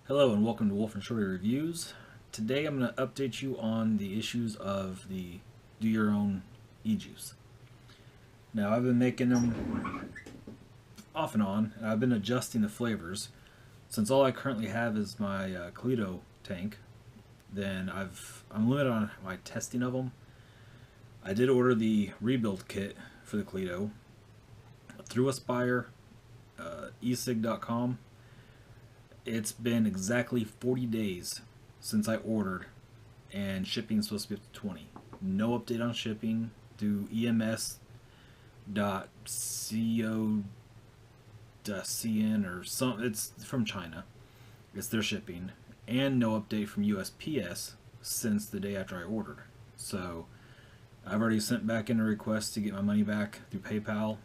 Hello and welcome to Wolf-N-Shorty Reviews. Today I'm going to update you on the issues of the do your own e-juice. Now I've been making them off and on, and I've been adjusting the flavors. Since all I currently have is my Cleto tank, then I'm limited on my testing of them. I did order the rebuild kit for the Cleto through Aspire, esig.com. It's been exactly 40 days since I ordered, and shipping is supposed to be up to 20. No update on shipping through ems.co.cn or some. It's from China. It's their shipping, and no update from USPS since the day after I ordered. So I've already sent back in a request to get my money back through PayPal.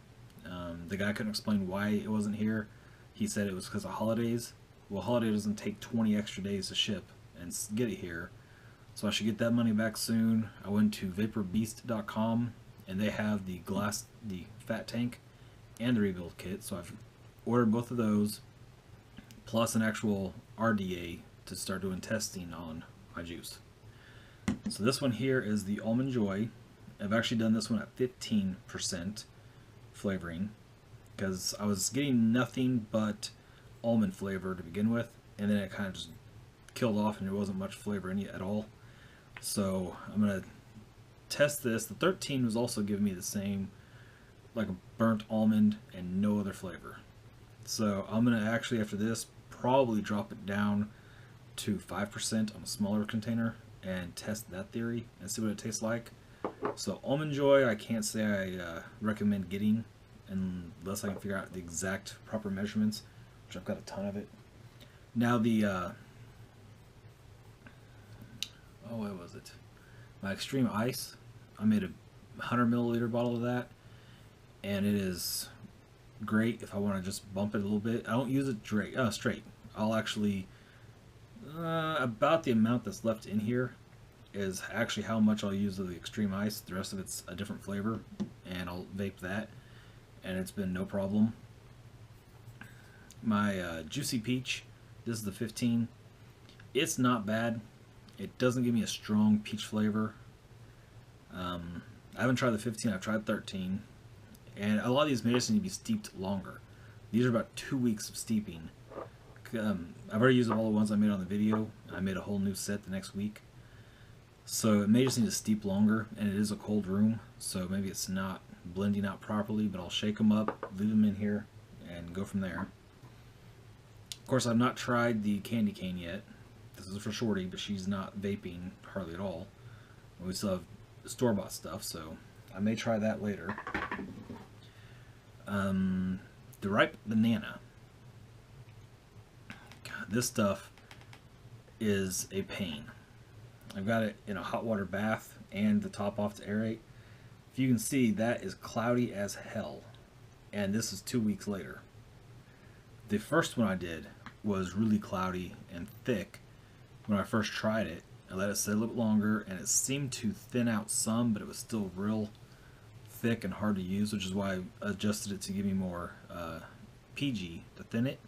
The guy couldn't explain why it wasn't here. He said it was because of holidays. Well, holiday doesn't take 20 extra days to ship and get it here, so I should get that money back soon. I went to vaporbeast.com and they have the fat tank and the rebuild kit, so I've ordered both of those plus an actual RDA to start doing testing on my juice. So this one here is the Almond Joy. I've actually done this one at 15% flavoring because I was getting nothing but almond flavor to begin with, and then it kind of just killed off and there wasn't much flavor in it at all. So I'm gonna test this. The 13 was also giving me the same, like a burnt almond and no other flavor. So I'm gonna actually, after this, probably drop it down to 5% on a smaller container and test that theory and see what it tastes like. So Almond Joy, I can't say I recommend getting unless I can figure out the exact proper measurements, which I've got a ton of it. Now the what was it? My Extreme Ice. I made a 100 milliliter bottle of that, and it is great if I want to just bump it a little bit. I don't use it straight. I'll actually about the amount that's left in here is actually how much I'll use of the Extreme Ice. The rest of it's a different flavor, and I'll vape that, and it's been no problem. My Juicy Peach, this is the 15. It's not bad. It doesn't give me a strong peach flavor. I haven't tried the 15, I've tried 13. And a lot of these may just need to be steeped longer. These are about 2 weeks of steeping. I've already used all the ones I made on the video. I made a whole new set the next week. So it may just need to steep longer, and it is a cold room, so maybe it's not blending out properly, but I'll shake them up, leave them in here, and go from there. Of course, I've not tried the candy cane yet. This is for Shorty, but she's not vaping hardly at all. We still have store-bought stuff, so I may try that later. The ripe banana. God, this stuff is a pain. I've got it in a hot water bath and the top off to aerate. If you can see, that is cloudy as hell, and this is 2 weeks later. The first one I did was really cloudy and thick when I first tried it. I let it sit a little bit longer, and it seemed to thin out some, but it was still real thick and hard to use, which is why I adjusted it to give me more PG to thin it.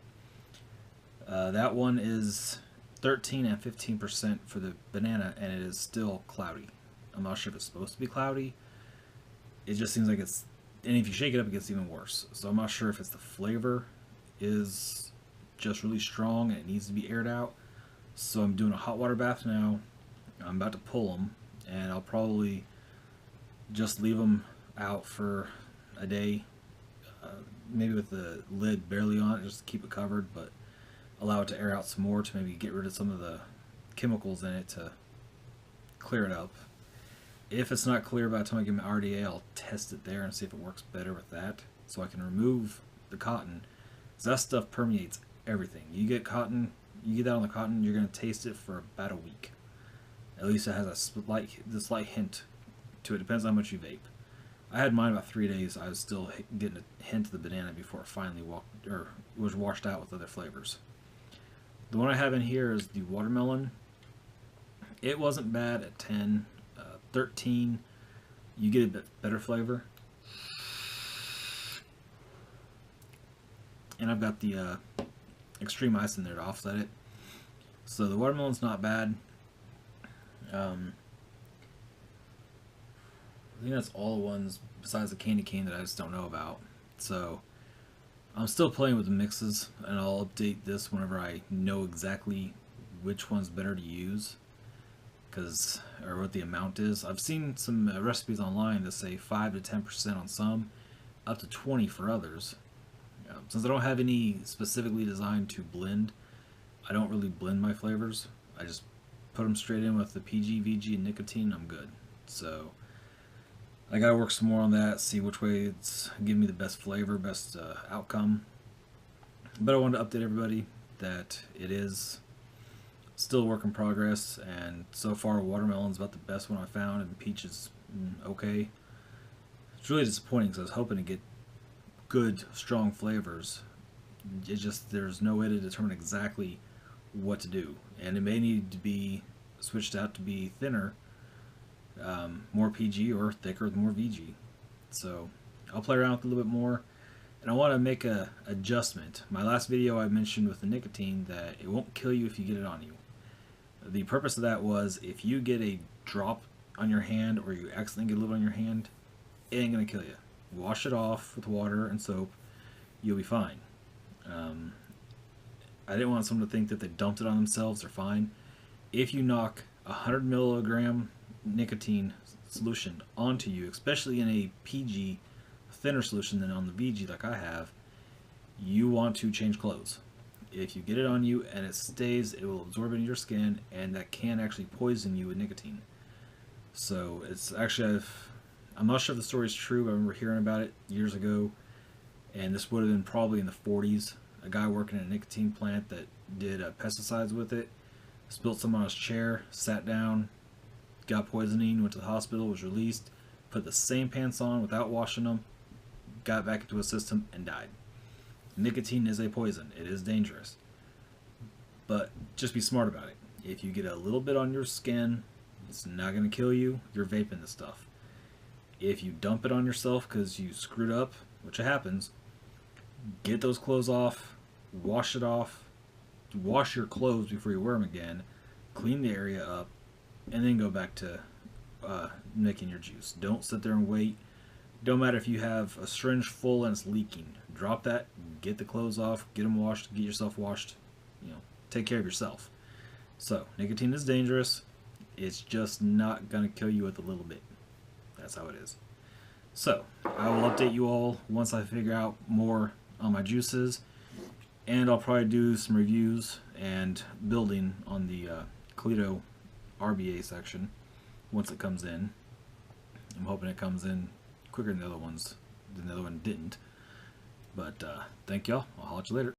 That one is 13 and 15% for the banana, and it is still cloudy. I'm not sure if it's supposed to be cloudy. It just seems like it's, and if you shake it up, it gets even worse. So I'm not sure if it's the flavor is just really strong and it needs to be aired out. So I'm doing a hot water bath now. I'm about to pull them, and I'll probably just leave them out for a day, maybe with the lid barely on it, just to keep it covered, but allow it to air out some more to maybe get rid of some of the chemicals in it to clear it up. If it's not clear by the time I get my RDA, I'll test it there and see if it works better with that, so I can remove the cotton. So that stuff permeates everything. You get cotton, you get that on the cotton, you're going to taste it for about a week. At least it has a slight hint to it. Depends on how much you vape. I had mine about 3 days. I was still getting a hint of the banana before it finally was washed out with other flavors. The one I have in here is the watermelon. It wasn't bad at 10. 13, you get a bit better flavor. And I've got the Extreme Ice in there to offset it. So the watermelon's not bad. I think that's all the ones besides the candy cane that I just don't know about. So I'm still playing with the mixes, and I'll update this whenever I know exactly which one's better to use, or what the amount is. I've seen some recipes online that say 5 to 10% on some, up to 20 for others. Since I don't have any specifically designed to blend, I don't really blend my flavors. I just put them straight in with the PG, VG, and nicotine. I'm good. So I gotta work some more on that, see which way it's giving me the best flavor, best outcome. But I wanted to update everybody that it is still a work in progress, and so far watermelon's about the best one I found, and peach is okay. It's really disappointing because I was hoping to get good, strong flavors. It's just there's no way to determine exactly what to do, and it may need to be switched out to be thinner, more PG, or thicker with more VG. So I'll play around with it a little bit more, and I want to make a adjustment. My last video I mentioned with the nicotine that it won't kill you if you get it on you. The purpose of that was if you get a drop on your hand or you accidentally get a little on your hand, it ain't gonna kill you. Wash it off with water and soap, you'll be fine. I didn't want someone to think that they dumped it on themselves, they're fine. If you knock 100 milligram nicotine solution onto you, especially in a PG thinner solution than on the VG like I have, you want to change clothes. If you get it on you and it stays, it will absorb into your skin, and that can actually poison you with nicotine. So it's actually, I'm not sure if the story is true. I remember hearing about it years ago, and this would have been probably in the 40s. A guy working in a nicotine plant that did pesticides with it, spilled some on his chair, sat down, got poisoning, went to the hospital, was released, put the same pants on without washing them, got back into his system, and died. Nicotine is a poison. It is dangerous. But just be smart about it. If you get a little bit on your skin, it's not going to kill you. You're vaping this stuff. If you dump it on yourself because you screwed up, which happens, get those clothes off, wash it off, wash your clothes before you wear them again, clean the area up, and then go back to making your juice. Don't sit there and wait. Don't matter if you have a syringe full and it's leaking. Drop that, get the clothes off, get them washed, get yourself washed. Take care of yourself. So, nicotine is dangerous. It's just not going to kill you with a little bit. That's how it is. So, I will update you all once I figure out more on my juices. And I'll probably do some reviews and building on the Colito RBA section once it comes in. I'm hoping it comes in quicker than the other ones. The other one didn't. But thank y'all. I'll holler at you later.